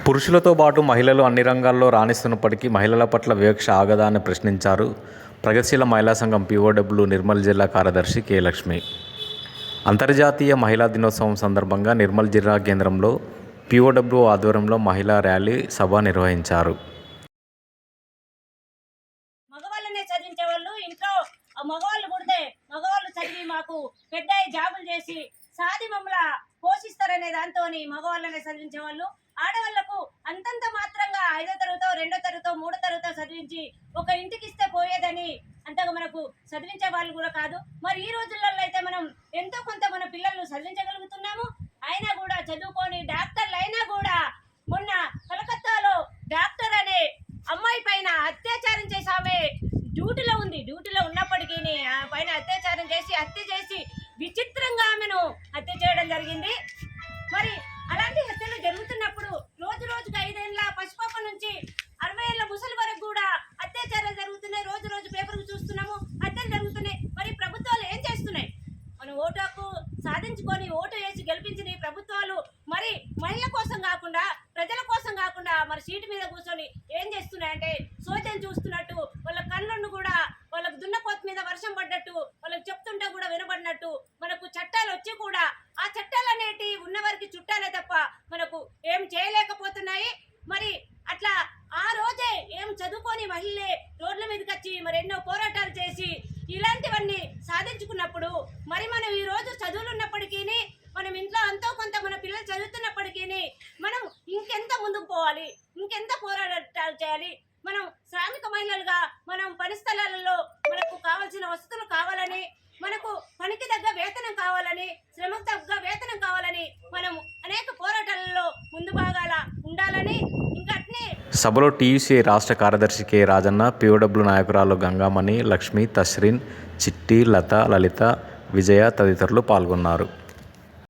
పురుషులతో పాటు మహిళలు అన్ని రంగాల్లో రాణిస్తున్నప్పటికీ మహిళల పట్ల వివక్ష ఆగదా అని ప్రశ్నించారు ప్రగతిశీల మహిళా సంఘం పీఓడబ్ల్యూ నిర్మల్ జిల్లా కార్యదర్శి కె లక్ష్మి. అంతర్జాతీయ మహిళా దినోత్సవం సందర్భంగా నిర్మల్ జిల్లా కేంద్రంలో పీఓడబ్ల్యూ ఆధ్వర్యంలో మహిళా ర్యాలీ సభ నిర్వహించారు. మగవాళ్ళనే చదివించే వాళ్ళు ఇంట్లో మగవాళ్ళు పుడితే మగవాళ్ళు చదివి మాకు పెద్ద జాబులు చేసి సాది మమ్మల పోషిస్తారనే దాంతో మగవాళ్ళనే చదివించే వాళ్ళు ఆడవాళ్లకు అంతంత మాత్రంగా 5వ తరగతో 2వ తరగతో 3వ తరగతో చదివించి ఒక ఇంటికి ఇస్తే పోయేదని అంతగా మనకు చదివించే వాళ్ళు కూడా కాదు. మరి ఈ రోజులలో అయితే మనం ఎంతో కొంత మన పిల్లలను చదివించగలుగుతున్నాము. అయినా కూడా చదువుకొని డాక్టర్లు అయినా కూడా మొన్న కలకత్తాలో డాక్టర్ అనే అమ్మాయి పైన అత్యాచారం చేసి ఆమె డ్యూటీలో ఉంది. డ్యూటీలో ఉన్నప్పటికీ పైన అత్యాచారం చేసి హత్య చేసి విచిత్రంగా ఆమెను హత్య చేయడం జరిగింది. మరి అలాంటి హత్యలు జరుగుతున్నప్పుడు రోజు రోజుకు 5 ఏళ్ల పసిపాప నుంచి 60 ఏళ్ల ముసలి వరకు కూడా అత్యాచారాలు జరుగుతున్నాయి. రోజు రోజు పేపర్లు చూస్తున్నాము, హత్యలు జరుగుతున్నాయి. మరి ప్రభుత్వాలు ఏం చేస్తున్నాయి? మనం ఓటు హక్కు సాధించుకొని ఓటు వేసి గెలిపించిన ఈ ప్రభుత్వాలు మరి మహిళల కోసం కాకుండా ప్రజల కోసం కాకుండా మరి సీటు మీద కూర్చొని ఏం చేస్తున్నాయంటే సోచన చూస్తున్నట్టు వాళ్ళ కళ్ళను కూడా వాళ్ళకు దున్నపోతు మీద వర్షం పడ్డట్టు వాళ్ళకి చెప్తుంటే కూడా వినబడినట్టు మనకు చట్టాలు వచ్చి కూడా ఆ చట్టాలు అనేటి ఉన్నవారికి చుట్టాలే తప్ప మనకు ఏం చేయలేకపోతున్నాయి. మరి అట్లా ఆ రోజే ఏం చదువుకొని మహిళలే రోడ్ల మీదకి వచ్చి మరి ఎన్నో పోరాటాలు చేసి ఇలాంటివన్నీ సాధించుకున్నప్పుడు మరి మనం ఈ రోజు చదువులు ఉన్నప్పటికీ మనం ఇంట్లో అంతో కొంత మన పిల్లలు చదువుతున్నప్పటికీ మనం ఇంకెంత ముందుకు పోవాలి, ఇంకెంత పోరాటాలు చేయాలి. మనం శ్రామిక మహిళలుగా మనం పని స్థలాలలో మనకు కావాల్సిన వసతులు కావాలని, మనకు పనికి తగ్గ వేతనం కావాలని, శ్రమకు తగ్గ వేతనం కావాలని మనం అనేక పోరాటాలలో ముందు భాగాల ఉండాలని ఇంకా అట్నే సభలో టీయూసీ రాష్ట్ర కార్యదర్శి కె రాజన్న, పీఓడబ్ల్యూ నాయకురాలు గంగామణి, లక్ష్మి, తస్రీన్, చిట్టి, లత, లలిత, విజయ తదితరులు పాల్గొన్నారు.